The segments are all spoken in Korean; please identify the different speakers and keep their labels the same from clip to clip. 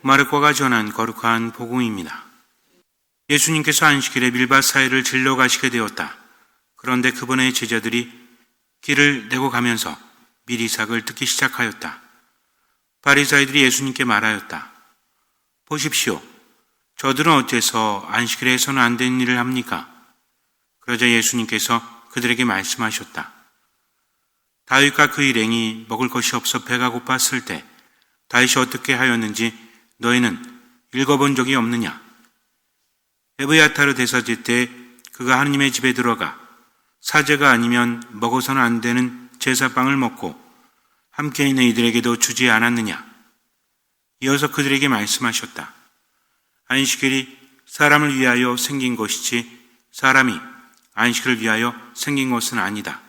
Speaker 1: 마르코가 전한 거룩한 복음입니다. 예수님께서 안식일에 밀밭 사이를 질러 가시게 되었다. 그런데 그분의 제자들이 길을 내고 가면서 미리삭을 듣기 시작하였다. 바리사이들이 예수님께 말하였다. 보십시오. 저들은 어째서 안식일에 해서는 안 되는 일을 합니까? 그러자 예수님께서 그들에게 말씀하셨다. 다윗과 그 일행이 먹을 것이 없어 배가 고팠을 때 다윗이 어떻게 하였는지 너희는 읽어본 적이 없느냐? 에브야타르 대사제 때 그가 하느님의 집에 들어가 사제가 아니면 먹어서는 안 되는 제사빵을 먹고 함께 있는 이들에게도 주지 않았느냐? 이어서 그들에게 말씀하셨다. 안식일이 사람을 위하여 생긴 것이지 사람이 안식을 위하여 생긴 것은 아니다.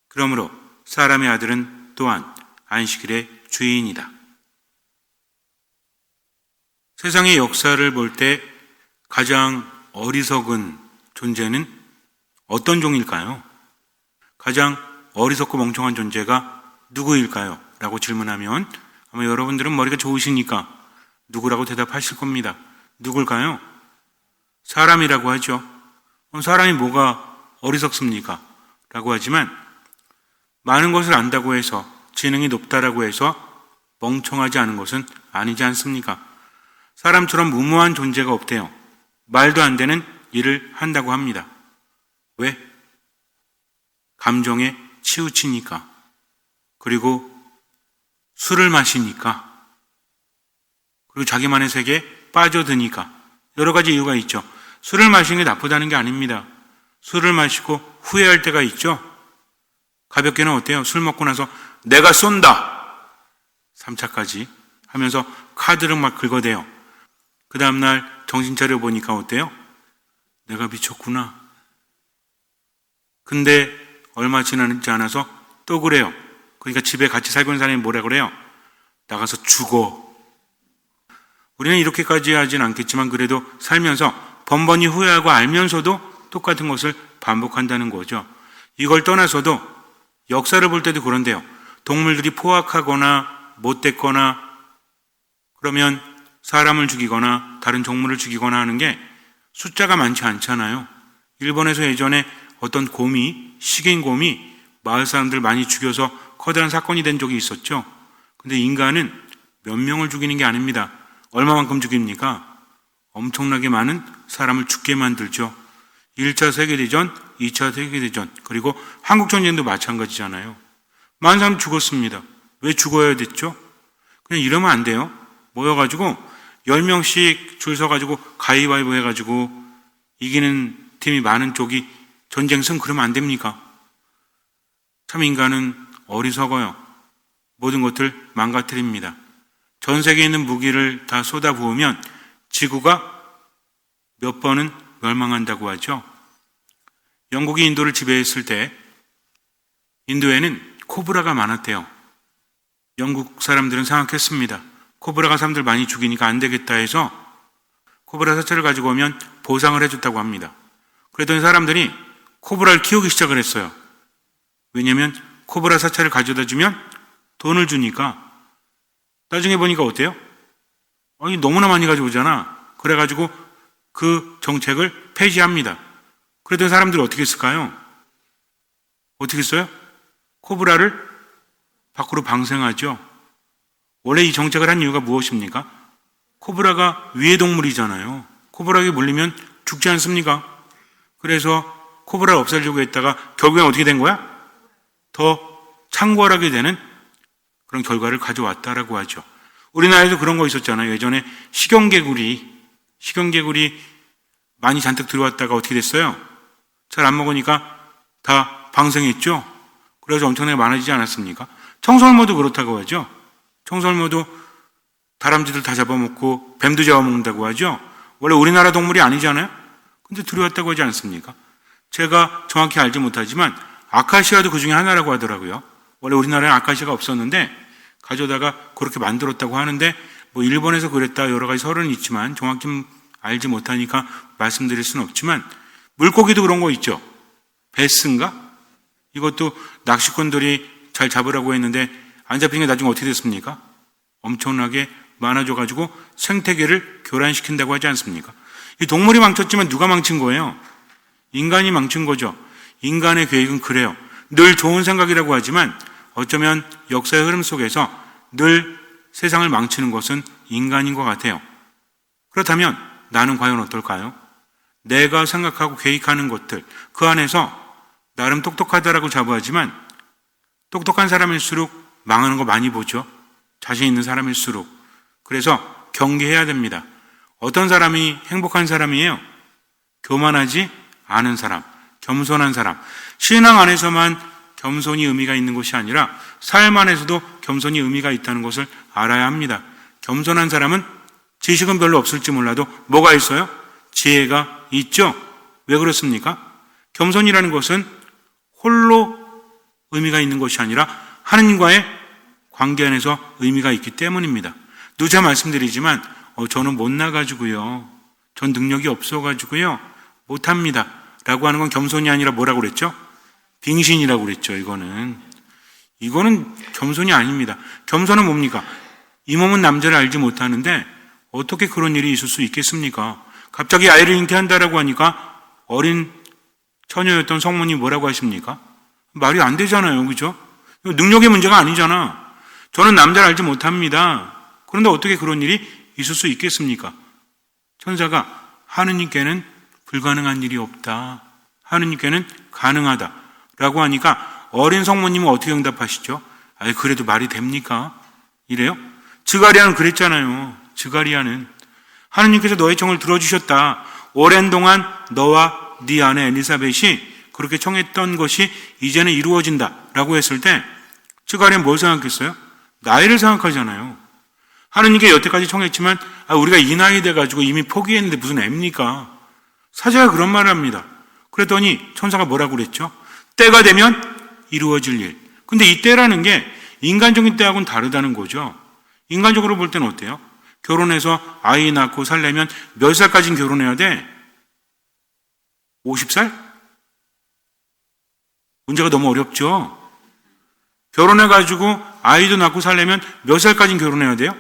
Speaker 1: 그러므로 사람의 아들은 또한 안식일의 주인이다. 세상의 역사를 볼 때 가장 어리석은 존재는 어떤 종일까요? 가장 어리석고 멍청한 존재가 누구일까요? 라고 질문하면 아마 여러분들은 머리가 좋으시니까 누구라고 대답하실 겁니다. 누굴까요? 사람이라고 하죠. 사람이 뭐가 어리석습니까? 라고 하지만 많은 것을 안다고 해서 지능이 높다라고 해서 멍청하지 않은 것은 아니지 않습니까? 사람처럼 무모한 존재가 없대요. 말도 안 되는 일을 한다고 합니다. 왜? 감정에 치우치니까. 그리고 술을 마시니까. 그리고 자기만의 세계에 빠져드니까. 여러 가지 이유가 있죠. 술을 마시는 게 나쁘다는 게 아닙니다. 술을 마시고 후회할 때가 있죠. 가볍게는 어때요? 술 먹고 나서 내가 쏜다! 3차까지 하면서 카드를 막 긁어대요. 그 다음날 정신 차려 보니까 어때요? 내가 미쳤구나. 근데 얼마 지나지 않아서 또 그래요. 그러니까 집에 같이 살고 있는 사람이 뭐라 그래요? 나가서 죽어. 우리는 이렇게까지 하진 않겠지만 그래도 살면서 번번이 후회하고 알면서도 똑같은 것을 반복한다는 거죠. 이걸 떠나서도 역사를 볼 때도 그런데요. 동물들이 포악하거나 못됐거나 그러면 사람을 죽이거나 다른 동물을 죽이거나 하는 게 숫자가 많지 않잖아요. 일본에서 예전에 어떤 곰이, 식인 곰이 마을 사람들 많이 죽여서 커다란 사건이 된 적이 있었죠. 근데 인간은 몇 명을 죽이는 게 아닙니다. 얼마만큼 죽입니까? 엄청나게 많은 사람을 죽게 만들죠. 1차 세계대전, 2차 세계대전, 그리고 한국전쟁도 마찬가지잖아요. 많은 사람 죽었습니다. 왜 죽어야 됐죠? 그냥 이러면 안 돼요. 모여가지고 10명씩 줄 서가지고 가위바위보 해가지고 이기는 팀이 많은 쪽이 전쟁 승 그러면 안 됩니까? 참 인간은 어리석어요. 모든 것들 망가뜨립니다. 전 세계에 있는 무기를 다 쏟아부으면 지구가 몇 번은 멸망한다고 하죠. 영국이 인도를 지배했을 때 인도에는 코브라가 많았대요. 영국 사람들은 생각했습니다. 코브라가 사람들 많이 죽이니까 안 되겠다 해서 코브라 사체를 가지고 오면 보상을 해줬다고 합니다. 그랬더니 사람들이 코브라를 키우기 시작을 했어요. 왜냐하면 코브라 사체를 가져다 주면 돈을 주니까. 나중에 보니까 어때요? 아니 너무나 많이 가져오잖아. 그래가지고 그 정책을 폐지합니다. 그랬더니 사람들이 어떻게 했을까요? 어떻게 했어요? 코브라를 밖으로 방생하죠. 원래 이 정책을 한 이유가 무엇입니까? 코브라가 위해 동물이잖아요. 코브라에게 물리면 죽지 않습니까? 그래서 코브라를 없애려고 했다가 결국엔 어떻게 된 거야? 더 창궐하게 되는 그런 결과를 가져왔다라고 하죠. 우리나라에도 그런 거 있었잖아요. 예전에 식용개구리 많이 잔뜩 들어왔다가 어떻게 됐어요? 잘 안 먹으니까 다 방생했죠. 그래서 엄청나게 많아지지 않았습니까? 청설모도 그렇다고 하죠. 청설모도 다람쥐들 다 잡아먹고 뱀도 잡아먹는다고 하죠. 원래 우리나라 동물이 아니잖아요. 근데 들어왔다고 하지 않습니까? 제가 정확히 알지 못하지만 아카시아도 그 중에 하나라고 하더라고요. 원래 우리나라에 아카시아가 없었는데 가져다가 그렇게 만들었다고 하는데 뭐 일본에서 그랬다 여러 가지 설은 있지만 정확히 알지 못하니까 말씀드릴 수는 없지만 물고기도 그런 거 있죠. 베스인가? 이것도 낚시꾼들이 잘 잡으라고 했는데 안 잡힌 게 나중에 어떻게 됐습니까? 엄청나게 많아져가지고 생태계를 교란시킨다고 하지 않습니까? 이 동물이 망쳤지만 누가 망친 거예요? 인간이 망친 거죠. 인간의 계획은 그래요. 늘 좋은 생각이라고 하지만 어쩌면 역사의 흐름 속에서 늘 세상을 망치는 것은 인간인 것 같아요. 그렇다면 나는 과연 어떨까요? 내가 생각하고 계획하는 것들, 그 안에서 나름 똑똑하다라고 자부하지만 똑똑한 사람일수록 망하는 거 많이 보죠. 자신 있는 사람일수록. 그래서 경계해야 됩니다. 어떤 사람이 행복한 사람이에요? 교만하지 않은 사람, 겸손한 사람. 신앙 안에서만 겸손이 의미가 있는 것이 아니라 삶 안에서도 겸손이 의미가 있다는 것을 알아야 합니다. 겸손한 사람은 지식은 별로 없을지 몰라도 뭐가 있어요? 지혜가 있죠. 왜 그렇습니까? 겸손이라는 것은 홀로 의미가 있는 것이 아니라 하느님과의 관계 안에서 의미가 있기 때문입니다. 누차 말씀드리지만 저는 못 나가지고요. 전 능력이 없어가지고요. 못합니다. 라고 하는 건 겸손이 아니라 뭐라고 그랬죠? 빙신이라고 그랬죠. 이거는 겸손이 아닙니다. 겸손은 뭡니까? 이 몸은 남자를 알지 못하는데 어떻게 그런 일이 있을 수 있겠습니까? 갑자기 아이를 잉태한다라고 하니까 어린 처녀였던 성모님이 뭐라고 하십니까? 말이 안 되잖아요. 그죠? 능력의 문제가 아니잖아. 저는 남자를 알지 못합니다. 그런데 어떻게 그런 일이 있을 수 있겠습니까? 천사가 하느님께는 불가능한 일이 없다. 하느님께는 가능하다. 라고 하니까 어린 성모님은 어떻게 응답하시죠? 그래도 말이 됩니까? 이래요? 스가랴는 그랬잖아요. 스가랴는 하느님께서 너의 청을 들어주셨다. 오랜 동안 너와 네 아내 엘리사벳이 그렇게 청했던 것이 이제는 이루어진다 라고 했을 때 스가랴는 뭘 생각했어요? 나이를 생각하잖아요. 하느님께 여태까지 청했지만 우리가 이 나이 돼가지고 이미 포기했는데 무슨 애입니까? 사자가 그런 말을 합니다. 그랬더니 천사가 뭐라고 그랬죠? 때가 되면 이루어질 일. 근데 이 때라는 게 인간적인 때하고는 다르다는 거죠. 인간적으로 볼 때는 어때요? 결혼해서 아이 낳고 살려면 몇 살까지는 결혼해야 돼? 50살? 문제가 너무 어렵죠? 결혼해가지고 아이도 낳고 살려면 몇 살까지는 결혼해야 돼요?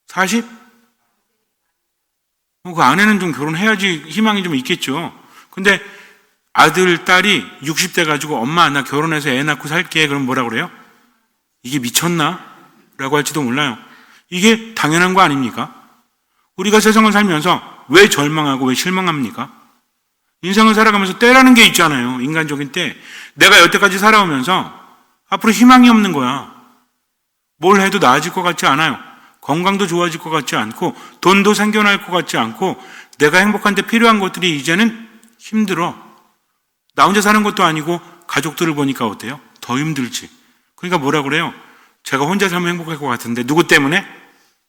Speaker 1: 40? 그 안에는 좀 결혼해야지 희망이 좀 있겠죠. 근데 아들, 딸이 60대 가지고 엄마, 나 결혼해서 애 낳고 살게. 그럼 뭐라 그래요? 이게 미쳤나? 라고 할지도 몰라요. 이게 당연한 거 아닙니까? 우리가 세상을 살면서 왜 절망하고 왜 실망합니까? 인생을 살아가면서 때라는 게 있잖아요. 인간적인 때. 내가 여태까지 살아오면서 앞으로 희망이 없는 거야. 뭘 해도 나아질 것 같지 않아요. 건강도 좋아질 것 같지 않고 돈도 생겨날 것 같지 않고 내가 행복한데 필요한 것들이 이제는 힘들어. 나 혼자 사는 것도 아니고 가족들을 보니까 어때요? 더 힘들지. 그러니까 뭐라 그래요? 제가 혼자 살면 행복할 것 같은데 누구 때문에?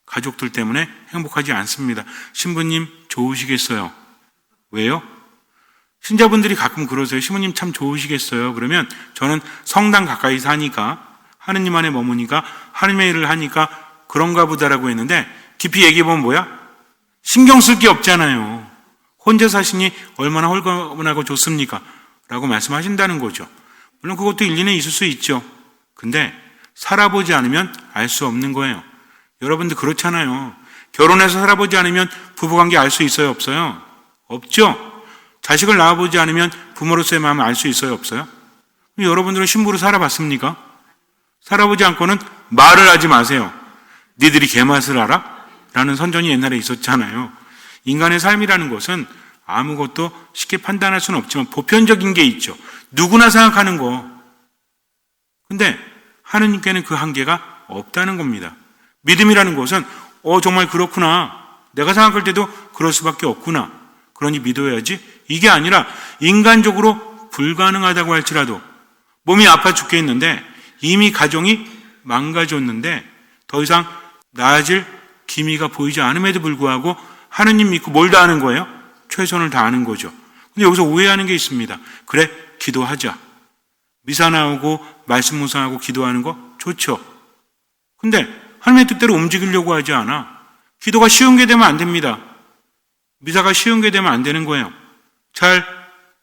Speaker 1: 가족들 때문에 행복하지 않습니다. 신부님 좋으시겠어요? 왜요? 신자분들이 가끔 그러세요. 신부님 참 좋으시겠어요? 그러면 저는 성당 가까이 사니까 하느님 안에 머무니까 하느님의 일을 하니까 그런가 보다라고 했는데 깊이 얘기해보면 뭐야? 신경 쓸 게 없잖아요. 혼자 사시니 얼마나 홀가분하고 좋습니까? 라고 말씀하신다는 거죠. 물론 그것도 일리는 있을 수 있죠. 근데 살아보지 않으면 알 수 없는 거예요. 여러분들 그렇잖아요. 결혼해서 살아보지 않으면 부부관계 알 수 있어요? 없어요? 없죠? 자식을 낳아보지 않으면 부모로서의 마음을 알 수 있어요? 없어요? 여러분들은 신부로 살아봤습니까? 살아보지 않고는 말을 하지 마세요. 니들이 개맛을 알아? 라는 선전이 옛날에 있었잖아요. 인간의 삶이라는 것은 아무것도 쉽게 판단할 수는 없지만 보편적인 게 있죠. 누구나 생각하는 거. 근데 하느님께는 그 한계가 없다는 겁니다. 믿음이라는 것은 정말 그렇구나. 내가 생각할 때도 그럴 수밖에 없구나. 그러니 믿어야지. 이게 아니라 인간적으로 불가능하다고 할지라도 몸이 아파 죽겠는데 이미 가정이 망가졌는데 더 이상 나아질 기미가 보이지 않음에도 불구하고 하느님 믿고 뭘 다하는 거예요? 최선을 다하는 거죠. 근데 여기서 오해하는 게 있습니다. 그래, 기도하자. 미사 나오고 말씀 묵상하고 기도하는 거 좋죠. 근데 하나님의 뜻대로 움직이려고 하지 않아. 기도가 쉬운 게 되면 안 됩니다. 미사가 쉬운 게 되면 안 되는 거예요. 잘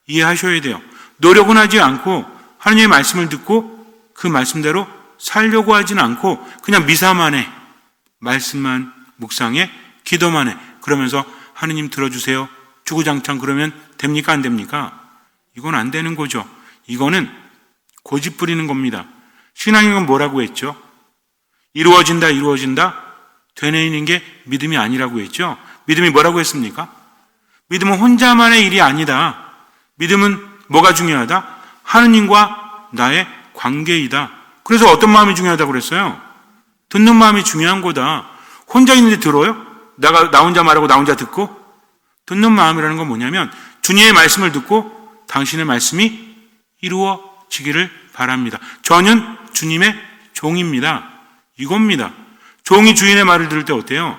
Speaker 1: 이해하셔야 돼요. 노력은 하지 않고 하나님의 말씀을 듣고 그 말씀대로 살려고 하지는 않고 그냥 미사만 해. 말씀만 묵상해, 기도만 해. 그러면서 하느님 들어주세요. 주구장창 그러면 됩니까? 안 됩니까? 이건 안 되는 거죠. 이거는 고집 부리는 겁니다. 신앙은 뭐라고 했죠? 이루어진다, 이루어진다. 되뇌이는 게 믿음이 아니라고 했죠. 믿음이 뭐라고 했습니까? 믿음은 혼자만의 일이 아니다. 믿음은 뭐가 중요하다? 하느님과 나의 관계이다. 그래서 어떤 마음이 중요하다고 그랬어요? 듣는 마음이 중요한 거다. 혼자 있는데 들어요? 나 혼자 말하고 나 혼자 듣고? 듣는 마음이라는 건 뭐냐면 주님의 말씀을 듣고 당신의 말씀이 이루어지기를 바랍니다. 저는 주님의 종입니다. 이겁니다. 종이 주인의 말을 들을 때 어때요?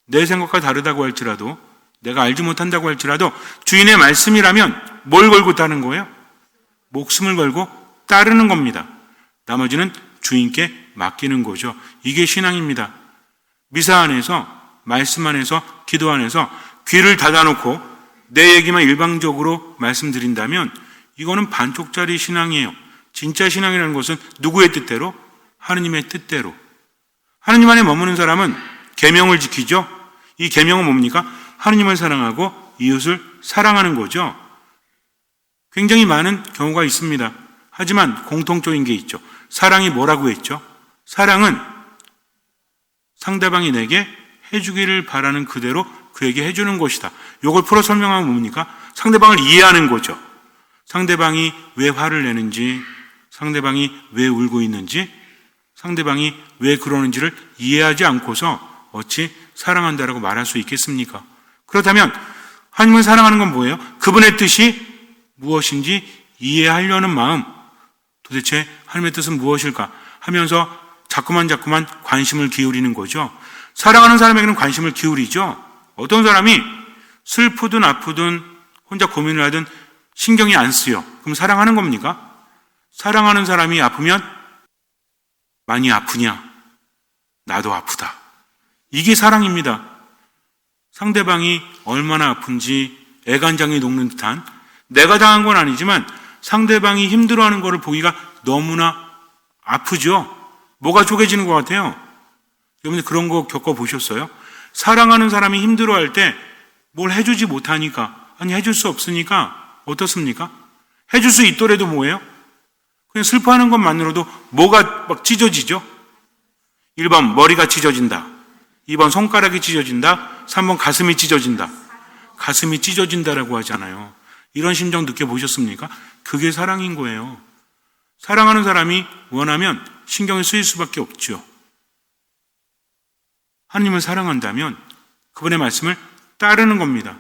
Speaker 1: 내 생각과 다르다고 할지라도, 내가 알지 못한다고 할지라도 주인의 말씀이라면 뭘 걸고 따르는 거예요? 목숨을 걸고 따르는 겁니다. 나머지는 주인께 맡기는 거죠. 이게 신앙입니다. 미사 안에서, 말씀 안에서, 기도 안에서 귀를 닫아놓고 내 얘기만 일방적으로 말씀드린다면 이거는 반쪽짜리 신앙이에요. 진짜 신앙이라는 것은 누구의 뜻대로? 하느님의 뜻대로. 하느님 안에 머무는 사람은 계명을 지키죠. 이 계명은 뭡니까? 하느님을 사랑하고 이웃을 사랑하는 거죠. 굉장히 많은 경우가 있습니다. 하지만 공통적인 게 있죠. 사랑이 뭐라고 했죠? 사랑은 상대방이 내게 해주기를 바라는 그대로 그에게 해주는 것이다. 이걸 풀어 설명하면 뭡니까? 상대방을 이해하는 거죠. 상대방이 왜 화를 내는지, 상대방이 왜 울고 있는지, 상대방이 왜 그러는지를 이해하지 않고서 어찌 사랑한다라고 말할 수 있겠습니까? 그렇다면 하나님을 사랑하는 건 뭐예요? 그분의 뜻이 무엇인지 이해하려는 마음. 도대체 하나님의 뜻은 무엇일까 하면서 자꾸만 관심을 기울이는 거죠. 사랑하는 사람에게는 관심을 기울이죠. 어떤 사람이 슬프든 아프든 혼자 고민을 하든 신경이 안 쓰여. 그럼 사랑하는 겁니까? 사랑하는 사람이 아프면 많이 아프냐? 나도 아프다. 이게 사랑입니다. 상대방이 얼마나 아픈지 애간장이 녹는 듯한, 내가 당한 건 아니지만 상대방이 힘들어하는 것을 보기가 너무나 아프죠. 뭐가 쪼개지는 것 같아요. 여러분들 그런 거 겪어보셨어요? 사랑하는 사람이 힘들어할 때 뭘 해주지 못하니까, 아니 해줄 수 없으니까 어떻습니까? 해줄 수 있더라도 뭐예요? 그냥 슬퍼하는 것만으로도 뭐가 막 찢어지죠? 1번 머리가 찢어진다, 2번 손가락이 찢어진다, 3번 가슴이 찢어진다. 가슴이 찢어진다라고 하잖아요. 이런 심정 느껴보셨습니까? 그게 사랑인 거예요. 사랑하는 사람이 원하면 신경이 쓰일 수밖에 없죠. 하나님을 사랑한다면 그분의 말씀을 따르는 겁니다.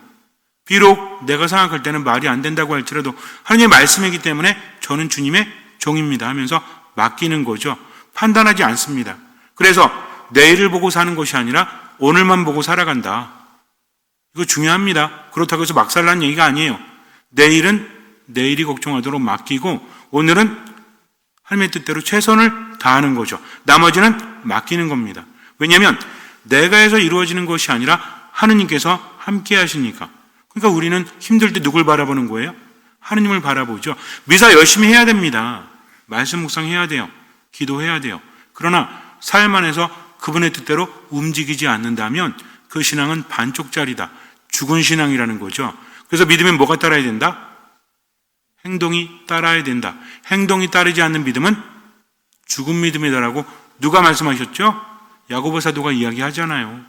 Speaker 1: 비록 내가 생각할 때는 말이 안 된다고 할지라도 하나님의 말씀이기 때문에 저는 주님의 종입니다 하면서 맡기는 거죠. 판단하지 않습니다. 그래서 내일을 보고 사는 것이 아니라 오늘만 보고 살아간다. 이거 중요합니다. 그렇다고 해서 막 살라는 얘기가 아니에요. 내일은 내일이 걱정하도록 맡기고 오늘은 하나님의 뜻대로 최선을 다하는 거죠. 나머지는 맡기는 겁니다. 왜냐하면 내가 해서 이루어지는 것이 아니라 하느님께서 함께 하시니까. 그러니까 우리는 힘들 때 누굴 바라보는 거예요? 하느님을 바라보죠. 미사 열심히 해야 됩니다. 말씀 묵상해야 돼요. 기도해야 돼요. 그러나 삶 안에서 그분의 뜻대로 움직이지 않는다면 그 신앙은 반쪽짜리다. 죽은 신앙이라는 거죠. 그래서 믿으면 뭐가 따라야 된다? 행동이 따라야 된다. 행동이 따르지 않는 믿음은 죽은 믿음이다라고 누가 말씀하셨죠? 야고보 사도가 이야기하잖아요.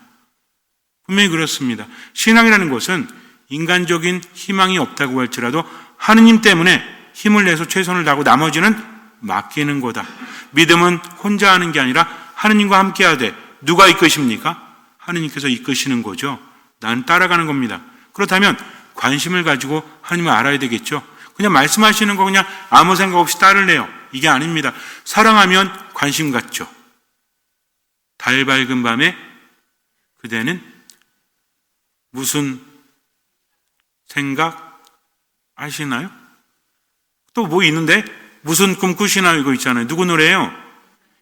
Speaker 1: 분명히 그렇습니다. 신앙이라는 것은 인간적인 희망이 없다고 할지라도 하느님 때문에 힘을 내서 최선을 다하고 나머지는 맡기는 거다. 믿음은 혼자 하는 게 아니라 하느님과 함께 하되 누가 이끄십니까? 하느님께서 이끄시는 거죠. 난 따라가는 겁니다. 그렇다면 관심을 가지고 하나님을 알아야 되겠죠. 그냥 말씀하시는 거 그냥 아무 생각 없이 따르래요. 이게 아닙니다. 사랑하면 관심 갖죠. 달 밝은 밤에 그대는 무슨 생각 하시나요? 또 뭐 있는데? 무슨 꿈 꾸시나요? 이거 있잖아요. 누구 노래예요?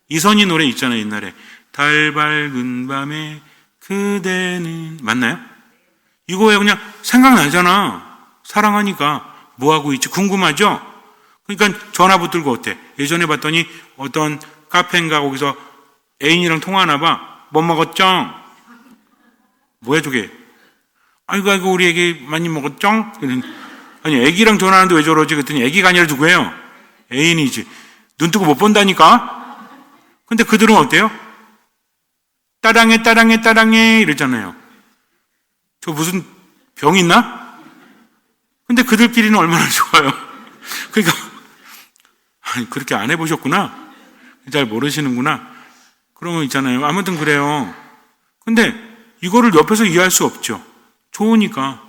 Speaker 1: 이선희 노래 있잖아요. 옛날에 달 밝은 밤에 그대는, 맞나요? 이거에 그냥 생각나잖아. 사랑하니까 뭐하고 있지? 궁금하죠? 그러니까 전화 붙들고 어때? 예전에 봤더니 어떤 카페인가 거기서 애인이랑 통화하나 봐. 뭐 먹었죠? 뭐야 저게? 아이고 우리 애기 많이 먹었죠? 아니 애기랑 전화하는데 왜 저러지? 그랬더니 애기가 아니라 누구예요? 애인이지. 눈 뜨고 못 본다니까? 근데 그들은 어때요? 따랑해 이러잖아요. 저 무슨 병 있나? 근데 그들끼리는 얼마나 좋아요. 그러니까 아니 그렇게 안 해보셨구나. 잘 모르시는구나. 그런 거 있잖아요. 아무튼 그래요. 근데 이거를 옆에서 이해할 수 없죠. 좋으니까.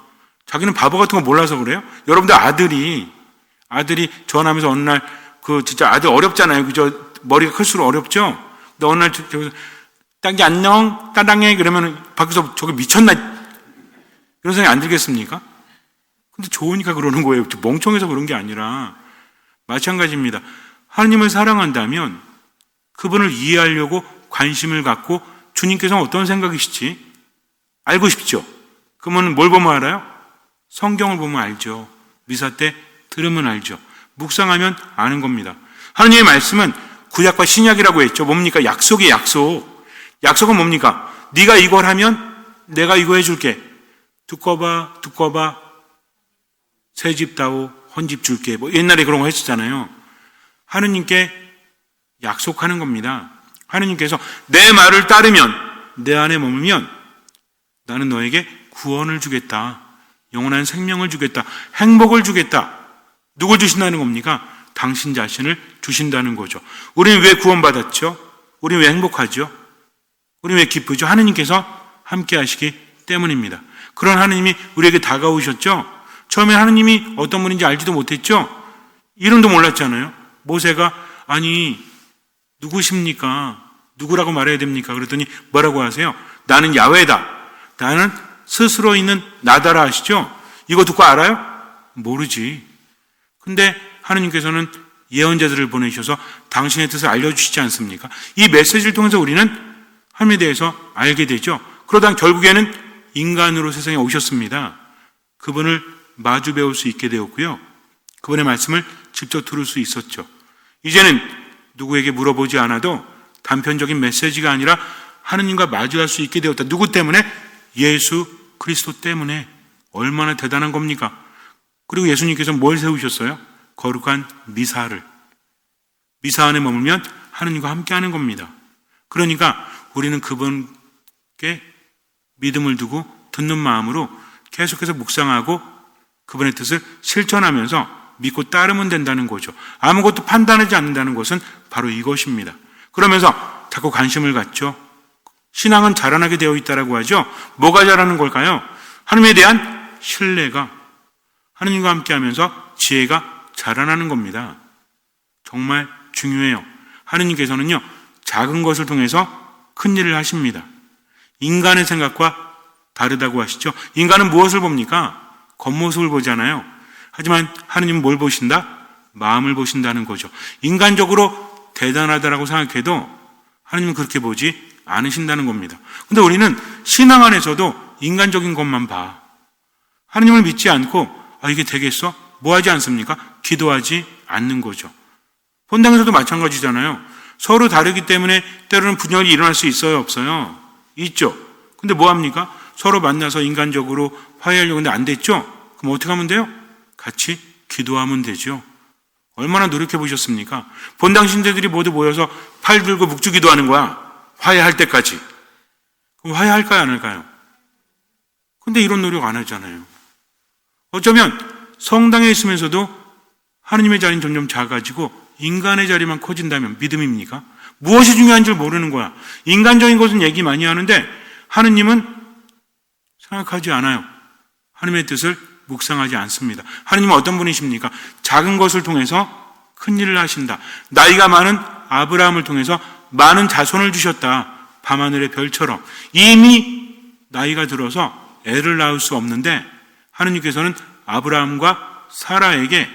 Speaker 1: 자기는 바보 같은 거 몰라서 그래요? 여러분들 아들이 전화하면서 어느 날 진짜 아들 어렵잖아요. 그죠? 머리가 클수록 어렵죠? 근데 어느 날 저기서 딸기 안녕 따당해 그러면 밖에서 저게 미쳤나 이런 생각이 안 들겠습니까? 근데 좋으니까 그러는 거예요. 멍청해서 그런 게 아니라 마찬가지입니다. 하나님을 사랑한다면 그분을 이해하려고 관심을 갖고 주님께서는 어떤 생각이시지? 알고 싶죠? 그러면 뭘 보면 알아요? 성경을 보면 알죠. 미사 때 들으면 알죠. 묵상하면 아는 겁니다. 하나님의 말씀은 구약과 신약이라고 했죠. 뭡니까? 약속이 약속. 약속은 뭡니까? 네가 이걸 하면 내가 이거 해줄게. 두꺼 봐. 새 집 다오 헌집 줄게. 뭐 옛날에 그런 거 했었잖아요. 하느님께 약속하는 겁니다. 하느님께서 내 말을 따르면 내 안에 머물면 나는 너에게 구원을 주겠다. 영원한 생명을 주겠다. 행복을 주겠다. 누굴 주신다는 겁니까? 당신 자신을 주신다는 거죠. 우리는 왜 구원받았죠? 우리는 왜 행복하죠? 우리는 왜 기쁘죠? 하느님께서 함께 하시기 때문입니다. 그런 하느님이 우리에게 다가오셨죠? 처음에 하느님이 어떤 분인지 알지도 못했죠? 이름도 몰랐잖아요. 모세가 아니 누구십니까? 누구라고 말해야 됩니까? 그랬더니 뭐라고 하세요? 나는 야훼다. 나는 스스로 있는 나다라 하시죠? 이거 듣고 알아요? 모르지. 근데 하느님께서는 예언자들을 보내셔서 당신의 뜻을 알려주시지 않습니까? 이 메시지를 통해서 우리는 하나님에 대해서 알게 되죠. 그러다 결국에는 인간으로 세상에 오셨습니다. 그분을 마주 배울 수 있게 되었고요. 그분의 말씀을 직접 들을 수 있었죠. 이제는 누구에게 물어보지 않아도 단편적인 메시지가 아니라 하느님과 마주할 수 있게 되었다. 누구 때문에? 예수 그리스도 때문에. 얼마나 대단한 겁니까? 그리고 예수님께서 뭘 세우셨어요? 거룩한 미사를. 미사 안에 머물면 하느님과 함께하는 겁니다. 그러니까 우리는 그분께 믿음을 두고 듣는 마음으로 계속해서 묵상하고 그분의 뜻을 실천하면서 믿고 따르면 된다는 거죠. 아무것도 판단하지 않는다는 것은 바로 이것입니다. 그러면서 자꾸 관심을 갖죠. 신앙은 자라나게 되어 있다라고 하죠. 뭐가 자라는 걸까요? 하나님에 대한 신뢰가, 하나님과 함께하면서 지혜가 자라나는 겁니다. 정말 중요해요. 하나님께서는요, 작은 것을 통해서 큰 일을 하십니다. 인간의 생각과 다르다고 하시죠. 인간은 무엇을 봅니까? 겉모습을 보잖아요. 하지만 하느님은 뭘 보신다? 마음을 보신다는 거죠. 인간적으로 대단하다라고 생각해도 하느님은 그렇게 보지 않으신다는 겁니다. 근데 우리는 신앙 안에서도 인간적인 것만 봐. 하느님을 믿지 않고 이게 되겠어? 뭐 하지 않습니까? 기도하지 않는 거죠. 본당에서도 마찬가지잖아요. 서로 다르기 때문에 때로는 분열이 일어날 수 있어요? 없어요? 있죠. 근데 뭐 합니까? 서로 만나서 인간적으로 화해하려고 했는데 안 됐죠? 그럼 어떻게 하면 돼요? 같이 기도하면 되죠. 얼마나 노력해 보셨습니까? 본당 신자들이 모두 모여서 팔 들고 묵주기도 하는 거야. 화해할 때까지. 그럼 화해할까요? 안 할까요? 근데 이런 노력 안 하잖아요. 어쩌면 성당에 있으면서도 하느님의 자리는 점점 작아지고 인간의 자리만 커진다면 믿음입니까? 무엇이 중요한 줄 모르는 거야. 인간적인 것은 얘기 많이 하는데 하느님은 생각하지 않아요. 하느님의 뜻을 묵상하지 않습니다. 하느님은 어떤 분이십니까? 작은 것을 통해서 큰 일을 하신다. 나이가 많은 아브라함을 통해서 많은 자손을 주셨다. 밤하늘의 별처럼. 이미 나이가 들어서 애를 낳을 수 없는데 하느님께서는 아브라함과 사라에게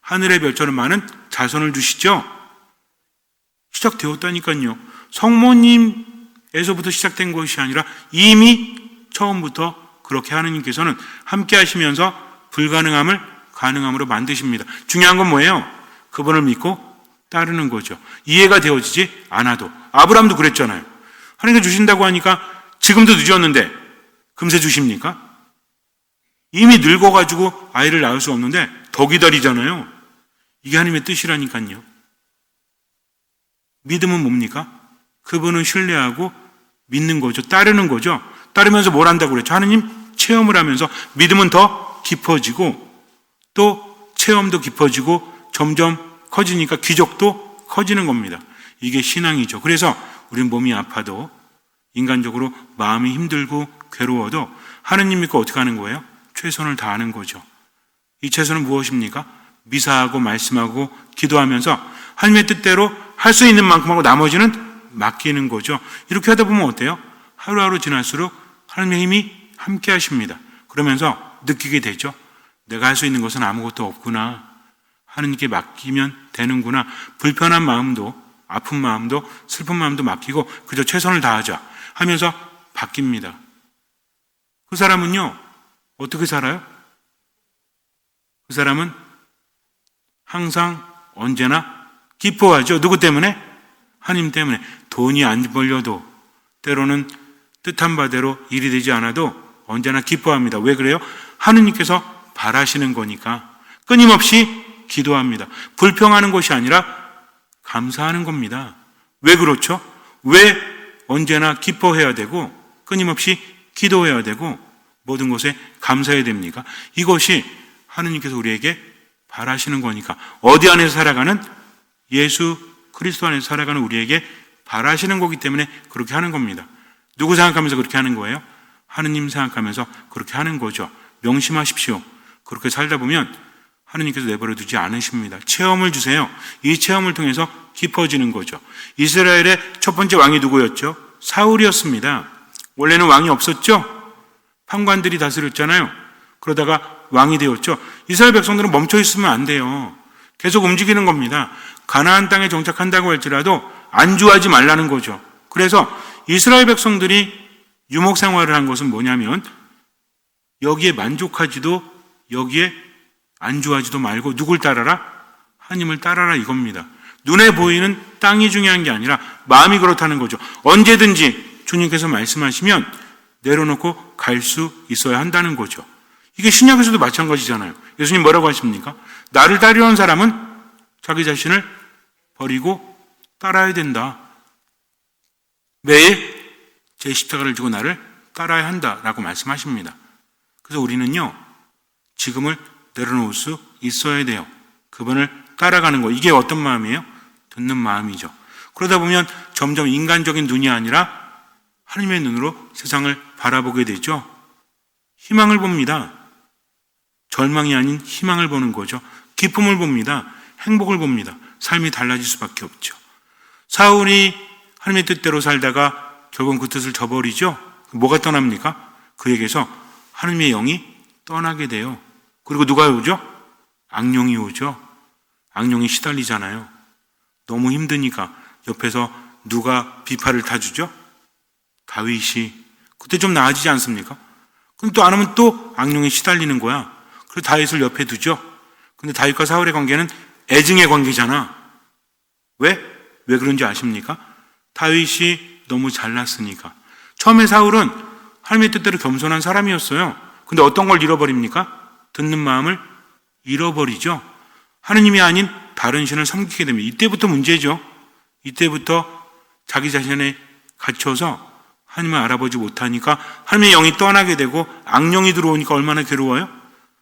Speaker 1: 하늘의 별처럼 많은 자손을 주시죠. 시작되었다니까요. 성모님에서부터 시작된 것이 아니라 이미 처음부터 그렇게 하느님께서는 함께 하시면서 불가능함을 가능함으로 만드십니다. 중요한 건 뭐예요? 그분을 믿고 따르는 거죠. 이해가 되어지지 않아도. 아브라함도 그랬잖아요. 하나님께서 주신다고 하니까 지금도 늦었는데 금세 주십니까? 이미 늙어가지고 아이를 낳을 수 없는데 더 기다리잖아요. 이게 하나님의 뜻이라니까요. 믿음은 뭡니까? 그분은 신뢰하고 믿는 거죠. 따르는 거죠. 따르면서 뭘 한다고 그랬죠? 하나님 체험을 하면서 믿음은 더 깊어지고 또 체험도 깊어지고 점점 커지니까 기적도 커지는 겁니다. 이게 신앙이죠. 그래서 우린 몸이 아파도 인간적으로 마음이 힘들고 괴로워도 하느님 믿고 어떻게 하는 거예요? 최선을 다하는 거죠. 이 최선은 무엇입니까? 미사하고 말씀하고 기도하면서 하나님의 뜻대로 할 수 있는 만큼 하고 나머지는 맡기는 거죠. 이렇게 하다 보면 어때요? 하루하루 지날수록 하나님의 힘이 함께 하십니다. 그러면서 느끼게 되죠. 내가 할 수 있는 것은 아무것도 없구나. 하나님께 맡기면 되는구나. 불편한 마음도 아픈 마음도 슬픈 마음도 맡기고 그저 최선을 다하자 하면서 바뀝니다. 그 사람은요, 어떻게 살아요? 그 사람은 항상 언제나 기뻐하죠. 누구 때문에? 하나님 때문에. 돈이 안 벌려도 때로는 뜻한 바대로 일이 되지 않아도 언제나 기뻐합니다. 왜 그래요? 하느님께서 바라시는 거니까 끊임없이 기도합니다. 불평하는 것이 아니라 감사하는 겁니다. 왜 그렇죠? 왜 언제나 기뻐해야 되고 끊임없이 기도해야 되고 모든 것에 감사해야 됩니까? 이것이 하느님께서 우리에게 바라시는 거니까. 어디 안에서 살아가는? 예수 그리스도 안에서 살아가는 우리에게 바라시는 거기 때문에 그렇게 하는 겁니다. 누구 생각하면서 그렇게 하는 거예요? 하느님 생각하면서 그렇게 하는 거죠. 명심하십시오. 그렇게 살다 보면 하느님께서 내버려 두지 않으십니다. 체험을 주세요. 이 체험을 통해서 깊어지는 거죠. 이스라엘의 첫 번째 왕이 누구였죠? 사울이었습니다. 원래는 왕이 없었죠? 판관들이 다스렸잖아요. 그러다가 왕이 되었죠. 이스라엘 백성들은 멈춰 있으면 안 돼요. 계속 움직이는 겁니다. 가나안 땅에 정착한다고 할지라도 안주하지 말라는 거죠. 그래서 이스라엘 백성들이 유목 생활을 한 것은 뭐냐면 여기에 만족하지도 여기에 안주하지도 말고 누굴 따라라? 하나님을 따라라 이겁니다. 눈에 보이는 땅이 중요한 게 아니라 마음이 그렇다는 거죠. 언제든지 주님께서 말씀하시면 내려놓고 갈 수 있어야 한다는 거죠. 이게 신약에서도 마찬가지잖아요. 예수님 뭐라고 하십니까? 나를 따르려는 사람은 자기 자신을 버리고 따라야 된다. 매일 제 십자가를 지고 나를 따라야 한다라고 말씀하십니다. 그래서 우리는요, 지금을 내려놓을 수 있어야 돼요. 그분을 따라가는 거. 이게 어떤 마음이에요? 듣는 마음이죠. 그러다 보면 점점 인간적인 눈이 아니라 하나님의 눈으로 세상을 바라보게 되죠. 희망을 봅니다. 절망이 아닌 희망을 보는 거죠. 기쁨을 봅니다. 행복을 봅니다. 삶이 달라질 수밖에 없죠. 사울이 하나님의 뜻대로 살다가 결국은 그 뜻을 저버리죠. 뭐가 떠납니까? 그에게서 하나님의 영이 떠나게 돼요. 그리고 누가 오죠? 악령이 오죠. 악령이 시달리잖아요. 너무 힘드니까 옆에서 누가 비파를 타주죠? 다윗이. 그때 좀 나아지지 않습니까? 그럼 또 안 하면 또 악령에 시달리는 거야. 그래서 다윗을 옆에 두죠. 근데 다윗과 사울의 관계는 애증의 관계잖아. 왜 그런지 아십니까? 다윗이 너무 잘났으니까. 처음에 사울은 하나님의 뜻대로 겸손한 사람이었어요. 근데 어떤 걸 잃어버립니까? 듣는 마음을 잃어버리죠. 하느님이 아닌 다른 신을 섬기게 됩니다. 이때부터 문제죠. 이때부터 자기 자신에 갇혀서 하나님을 알아보지 못하니까 하나님의 영이 떠나게 되고 악령이 들어오니까 얼마나 괴로워요?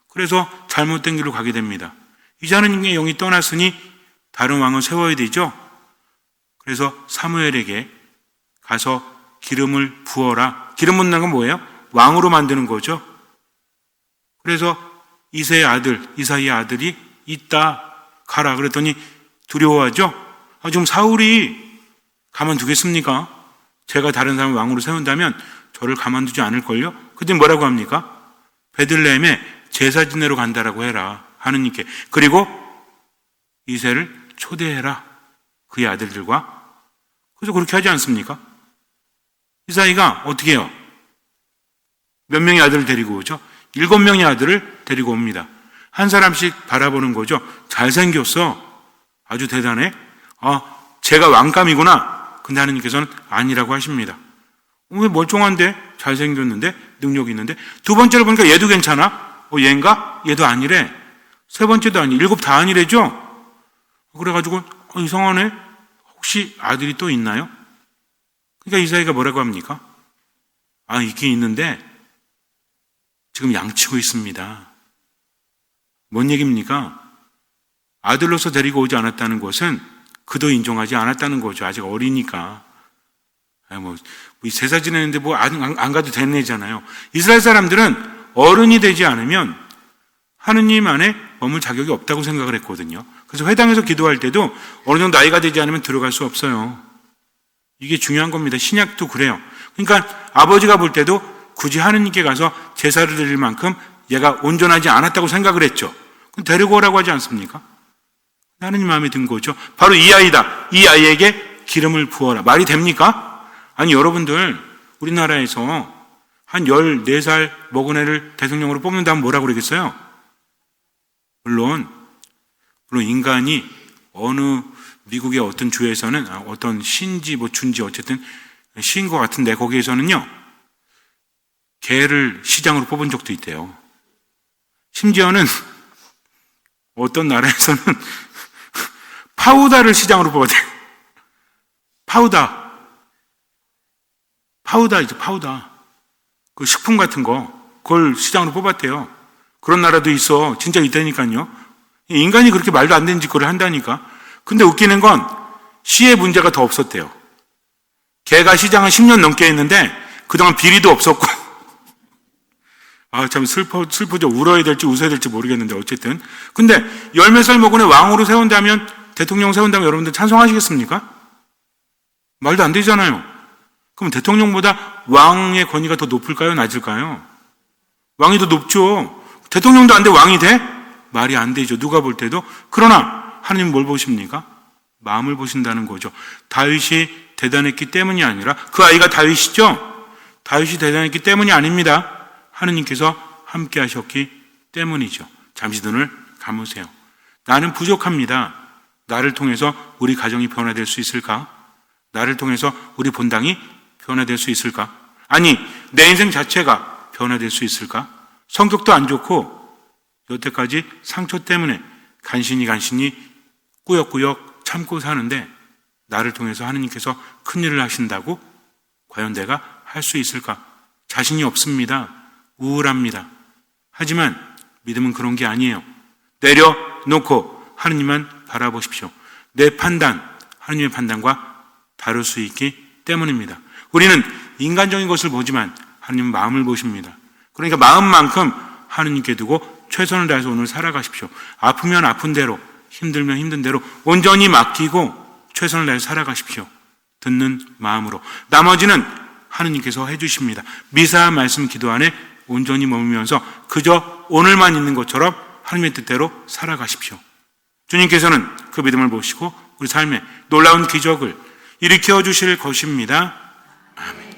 Speaker 1: 그래서 잘못된 길로 가게 됩니다. 이제 하나님의 영이 떠났으니 다른 왕을 세워야 되죠. 그래서 사무엘에게 가서 기름을 부어라. 기름 붓는 건 뭐예요? 왕으로 만드는 거죠. 그래서 이새의 아들, 이사이의 아들이 있다. 가라. 그랬더니 두려워하죠. 지금 사울이 가만두겠습니까? 제가 다른 사람을 왕으로 세운다면 저를 가만두지 않을걸요? 그때 뭐라고 합니까? 베들레헴에 제사 지내러 간다라고 해라. 하느님께. 그리고 이새를 초대해라. 그의 아들들과. 그래서 그렇게 하지 않습니까? 이사이가 어떻게 해요? 몇 명의 아들을 데리고 오죠? 7명의 아들을 데리고 옵니다. 한 사람씩 바라보는 거죠. 잘생겼어. 아주 대단해. 제가 왕감이구나. 근데 하느님께서는 아니라고 하십니다. 왜 멀쩡한데? 잘생겼는데? 능력이 있는데? 두 번째로 보니까 얘도 괜찮아? 얘인가? 얘도 아니래. 세 번째도 아니, 7 다 아니래죠? 그래가지고, 이상하네? 혹시 아들이 또 있나요? 그러니까 이사야가 뭐라고 합니까? 있긴 있는데, 지금 양치고 있습니다. 뭔 얘기입니까? 아들로서 데리고 오지 않았다는 것은 그도 인정하지 않았다는 거죠. 아직 어리니까. 제사 지내는데 안 가도 되는 애잖아요. 이스라엘 사람들은 어른이 되지 않으면 하느님 안에 머물 자격이 없다고 생각을 했거든요. 그래서 회당에서 기도할 때도 어느 정도 나이가 되지 않으면 들어갈 수 없어요. 이게 중요한 겁니다. 신약도 그래요. 그러니까 아버지가 볼 때도 굳이 하느님께 가서 제사를 드릴 만큼 얘가 온전하지 않았다고 생각을 했죠. 그럼 데리고 오라고 하지 않습니까? 하느님 마음에 든 거죠. 바로 이 아이다. 이 아이에게 기름을 부어라. 말이 됩니까? 아니, 여러분들, 우리나라에서 한 14살 먹은 애를 대통령으로 뽑는다면 뭐라고 그러겠어요? 물론 인간이 어느 미국의 어떤 주에서는 어떤 신지 준지 어쨌든 시인 것 같은데 거기에서는요, 개를 시장으로 뽑은 적도 있대요. 심지어는 어떤 나라에서는 파우다를 시장으로 뽑았대요. 파우다이죠, 파우다. 그 식품 같은 거, 그걸 시장으로 뽑았대요. 그런 나라도 있어. 진짜 있다니까요. 인간이 그렇게 말도 안 되는 짓거리를 한다니까. 근데 웃기는 건 시의 문제가 더 없었대요. 개가 시장을 10년 넘게 했는데 그동안 비리도 없었고. 참 슬프죠. 울어야 될지 웃어야 될지 모르겠는데 어쨌든. 근데 10몇 살 먹은 애 왕으로 세운다면, 대통령 세운다면 여러분들 찬성하시겠습니까? 말도 안 되잖아요. 그럼 대통령보다 왕의 권위가 더 높을까요? 낮을까요? 왕이 더 높죠. 대통령도 안 돼 왕이 돼? 말이 안 되죠. 누가 볼 때도. 그러나 하나님은 뭘 보십니까? 마음을 보신다는 거죠. 다윗이 대단했기 때문이 아니라, 그 아이가 다윗이죠? 다윗이 대단했기 때문이 아닙니다. 하느님께서 함께 하셨기 때문이죠. 잠시 눈을 감으세요. 나는 부족합니다. 나를 통해서 우리 가정이 변화될 수 있을까? 나를 통해서 우리 본당이 변화될 수 있을까? 아니, 내 인생 자체가 변화될 수 있을까? 성격도 안 좋고 여태까지 상처 때문에 간신히 꾸역꾸역 참고 사는데 나를 통해서 하느님께서 큰일을 하신다고? 과연 내가 할 수 있을까? 자신이 없습니다. 우울합니다. 하지만 믿음은 그런 게 아니에요. 내려놓고 하느님만 바라보십시오. 내 판단, 하느님의 판단과 다를 수 있기 때문입니다. 우리는 인간적인 것을 보지만 하느님은 마음을 보십니다. 그러니까 마음만큼 하느님께 두고 최선을 다해서 오늘 살아가십시오. 아프면 아픈 대로, 힘들면 힘든 대로 온전히 맡기고 최선을 다해서 살아가십시오. 듣는 마음으로. 나머지는 하느님께서 해주십니다. 미사 말씀 기도 안에 온전히 머물면서 그저 오늘만 있는 것처럼 하느님의 뜻대로 살아가십시오. 주님께서는 그 믿음을 보시고 우리 삶에 놀라운 기적을 일으켜 주실 것입니다. 아멘.